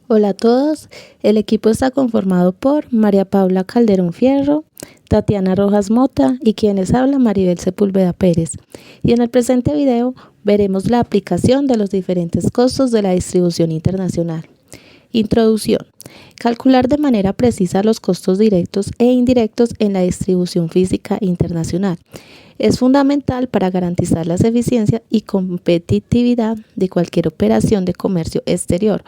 Hola a todos, el equipo está conformado por María Paula Calderón Fierro, Tatiana Rojas Mota y quienes hablan Maribel Sepúlveda Pérez. Y en el presente video veremos la aplicación de los diferentes costos de la distribución internacional. Introducción. Calcular de manera precisa los costos directos e indirectos en la distribución física internacional. Es fundamental para garantizar la eficiencia y competitividad de cualquier operación de comercio exterior.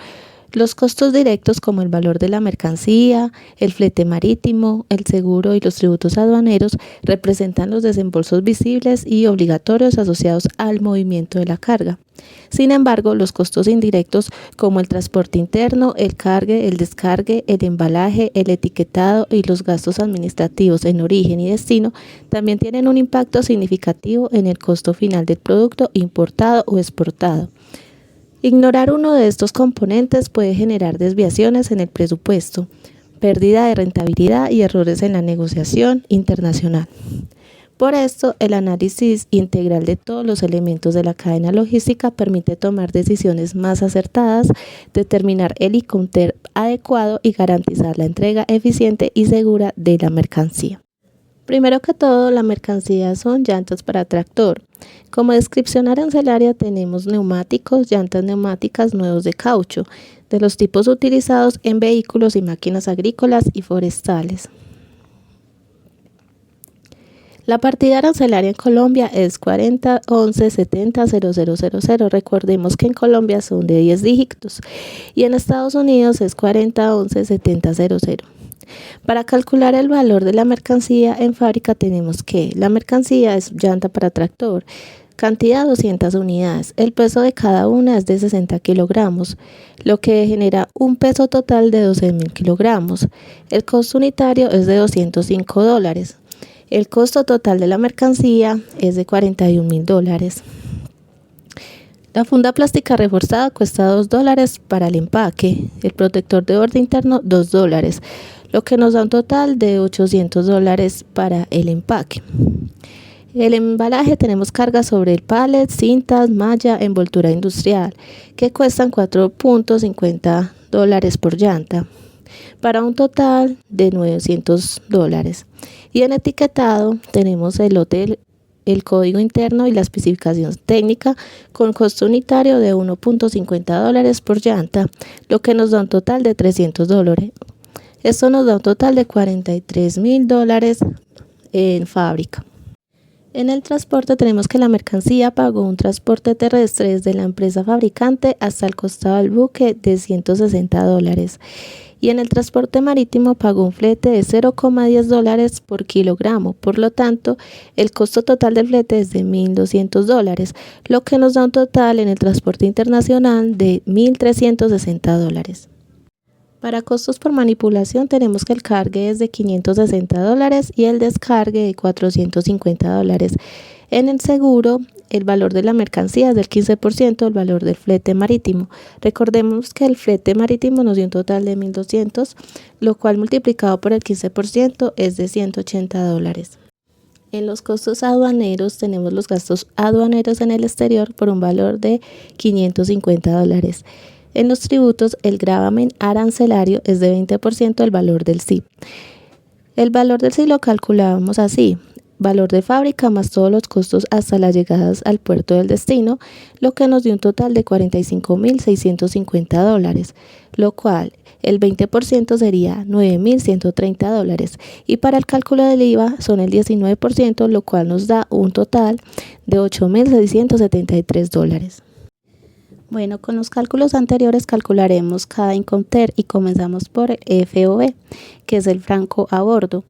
Los costos directos, como el valor de la mercancía, el flete marítimo, el seguro y los tributos aduaneros, representan los desembolsos visibles y obligatorios asociados al movimiento de la carga. Sin embargo, los costos indirectos, como el transporte interno, el cargue, el descargue, el embalaje, el etiquetado y los gastos administrativos en origen y destino, también tienen un impacto significativo en el costo final del producto importado o exportado. Ignorar uno de estos componentes puede generar desviaciones en el presupuesto, pérdida de rentabilidad y errores en la negociación internacional. Por esto, el análisis integral de todos los elementos de la cadena logística permite tomar decisiones más acertadas, determinar el incoterm adecuado y garantizar la entrega eficiente y segura de la mercancía. Primero que todo, la mercancía son llantas para tractor. Como descripción arancelaria tenemos neumáticos, llantas neumáticas nuevos de caucho, de los tipos utilizados en vehículos y máquinas agrícolas y forestales. La partida arancelaria en Colombia es 4011700000. Recordemos que en Colombia son de 10 dígitos y en Estados Unidos es 40117000. Para calcular el valor de la mercancía en fábrica tenemos que la mercancía es llanta para tractor, cantidad 200 unidades, el peso de cada una es de 60 kilogramos, lo que genera un peso total de 12.000 kilogramos. El costo unitario es de $205. El costo total de la mercancía es de $41.000. La funda plástica reforzada cuesta $2 para el empaque, el protector de borde interno $2, lo que nos da un total de $800 para el empaque. El embalaje tenemos carga sobre el pallet, cintas, malla, envoltura industrial, que cuestan $4.50 por llanta, para un total de $900. Y en etiquetado tenemos el lote, el código interno y la especificación técnica con costo unitario de $1.50 por llanta, lo que nos da un total de $300. Esto nos da un total de $43.000 en fábrica. En el transporte tenemos que la mercancía pagó un transporte terrestre desde la empresa fabricante hasta el costado del buque de $160. Y en el transporte marítimo pagó un flete de $0,10 por kilogramo. Por lo tanto, el costo total del flete es de $1.200, lo que nos da un total en el transporte internacional de $1.360. Para costos por manipulación tenemos que el cargue es de $560 y el descargue de $450. En el seguro, el valor de la mercancía es del 15% del valor del flete marítimo. Recordemos que el flete marítimo nos dio un total de $1.200, lo cual multiplicado por el 15% es de $180. En los costos aduaneros tenemos los gastos aduaneros en el exterior por un valor de $550. En los tributos, el gravamen arancelario es de 20% del valor del CIP. El valor del CIP lo calculábamos así: valor de fábrica más todos los costos hasta las llegadas al puerto del destino, lo que nos dio un total de $45.650, lo cual el 20% sería $9.130, y para el cálculo del IVA son el 19%, lo cual nos da un total de $8.673. Bueno, con los cálculos anteriores calcularemos cada incoterm y comenzamos por el FOB, que es el franco a bordo,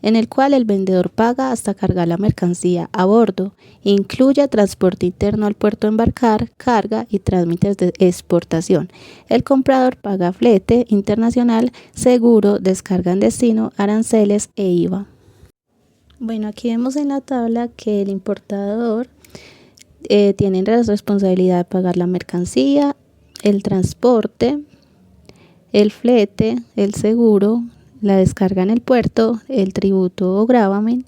en el cual el vendedor paga hasta cargar la mercancía a bordo. Incluye transporte interno al puerto a embarcar, carga y trámites de exportación. El comprador paga flete internacional, seguro, descarga en destino, aranceles e IVA. Bueno, aquí vemos en la tabla que el importador tienen la responsabilidad de pagar la mercancía, el transporte, el flete, el seguro, la descarga en el puerto, el tributo o gravamen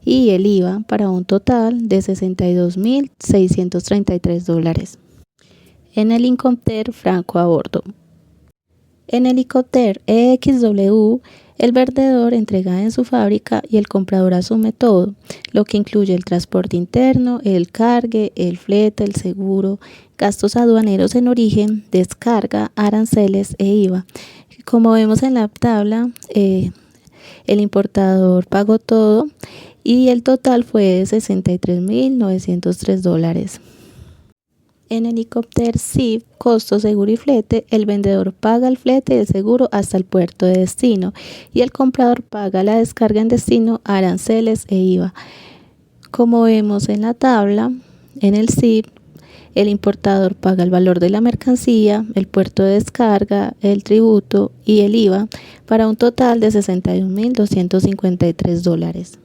y el IVA, para un total de $62.633. En el incoterm franco a bordo, En Helicóptero EXW, el vendedor entrega en su fábrica y el comprador asume todo, lo que incluye el transporte interno, el cargue, el flete, el seguro, gastos aduaneros en origen, descarga, aranceles e IVA. Como vemos en la tabla, el importador pagó todo y el total fue de $63.903. En Helicóptero SIF, costo, seguro y flete, el vendedor paga el flete y el seguro hasta el puerto de destino y el comprador paga la descarga en destino, aranceles e IVA. Como vemos en la tabla, en el SIF, el importador paga el valor de la mercancía, el puerto de descarga, el tributo y el IVA para un total de $61.253.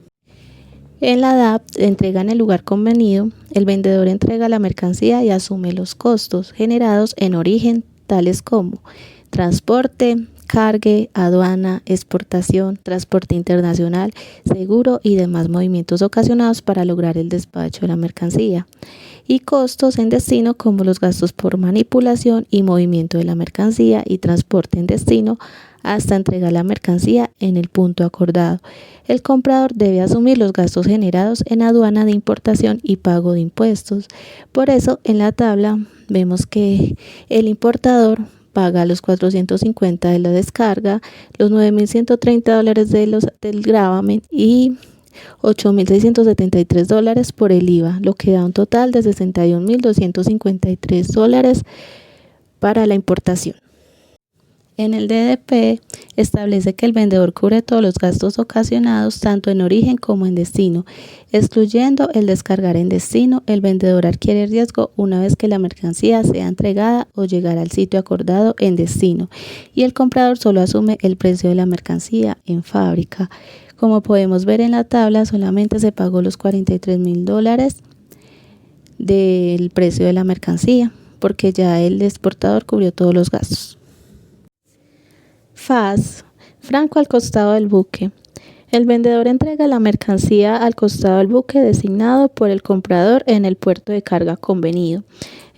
En la DAP entrega en el lugar convenido, el vendedor entrega la mercancía y asume los costos generados en origen, tales como transporte, cargue, aduana, exportación, transporte internacional, seguro y demás movimientos ocasionados para lograr el despacho de la mercancía, y costos en destino como los gastos por manipulación y movimiento de la mercancía y transporte en destino hasta entregar la mercancía en el punto acordado. El comprador debe asumir los gastos generados en aduana de importación y pago de impuestos. Por eso, en la tabla vemos que el importador paga los $450 de la descarga, los $9.130 del gravamen y $8.673 por el IVA, lo que da un total de $61.253 para la importación. En el DDP establece que el vendedor cubre todos los gastos ocasionados tanto en origen como en destino, excluyendo el descargar en destino. El vendedor adquiere riesgo una vez que la mercancía sea entregada o llegará al sitio acordado en destino, y el comprador solo asume el precio de la mercancía en fábrica. Como podemos ver en la tabla, solamente se pagó los $43.000 del precio de la mercancía, porque ya el exportador cubrió todos los gastos. FAS, franco al costado del buque. El vendedor entrega la mercancía al costado del buque designado por el comprador en el puerto de carga convenido.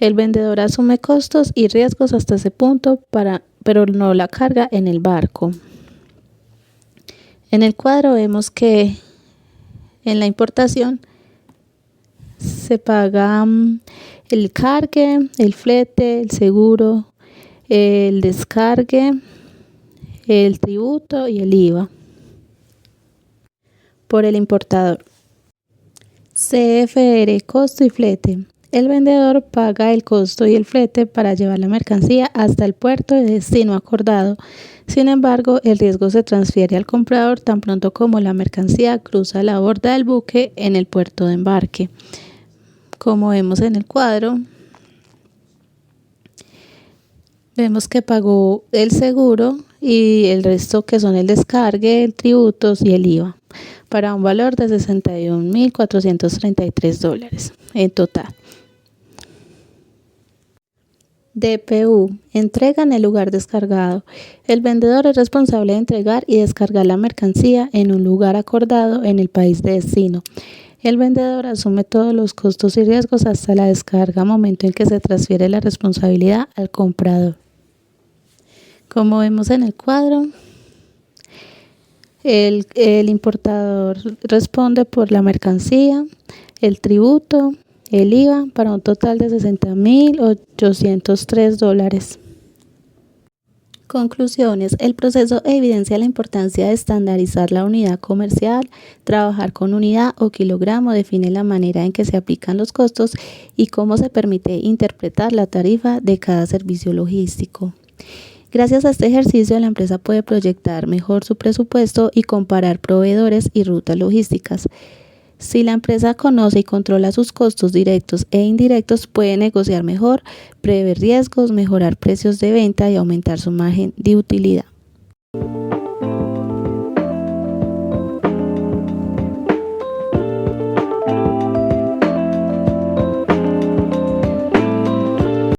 El vendedor asume costos y riesgos hasta ese punto, pero no la carga en el barco. En el cuadro vemos que en la importación se paga el cargue, el flete, el seguro, el descargue, el tributo y el IVA por el importador. CFR, costo y flete. El vendedor paga el costo y el flete para llevar la mercancía hasta el puerto de destino acordado. Sin embargo, el riesgo se transfiere al comprador tan pronto como la mercancía cruza la borda del buque en el puerto de embarque. Como vemos en el cuadro, vemos que pagó el seguro y el resto, que son el descargue, el tributos y el IVA, para un valor de $61.433 en total. DPU, entrega en el lugar descargado. El vendedor es responsable de entregar y descargar la mercancía en un lugar acordado en el país de destino. El vendedor asume todos los costos y riesgos hasta la descarga, momento en que se transfiere la responsabilidad al comprador. Como vemos en el cuadro, el importador responde por la mercancía, el tributo, el IVA, para un total de $60.803. Conclusiones. El proceso evidencia la importancia de estandarizar la unidad comercial. Trabajar con unidad o kilogramo define la manera en que se aplican los costos y cómo se permite interpretar la tarifa de cada servicio logístico. Gracias a este ejercicio, la empresa puede proyectar mejor su presupuesto y comparar proveedores y rutas logísticas. Si la empresa conoce y controla sus costos directos e indirectos, puede negociar mejor, prever riesgos, mejorar precios de venta y aumentar su margen de utilidad.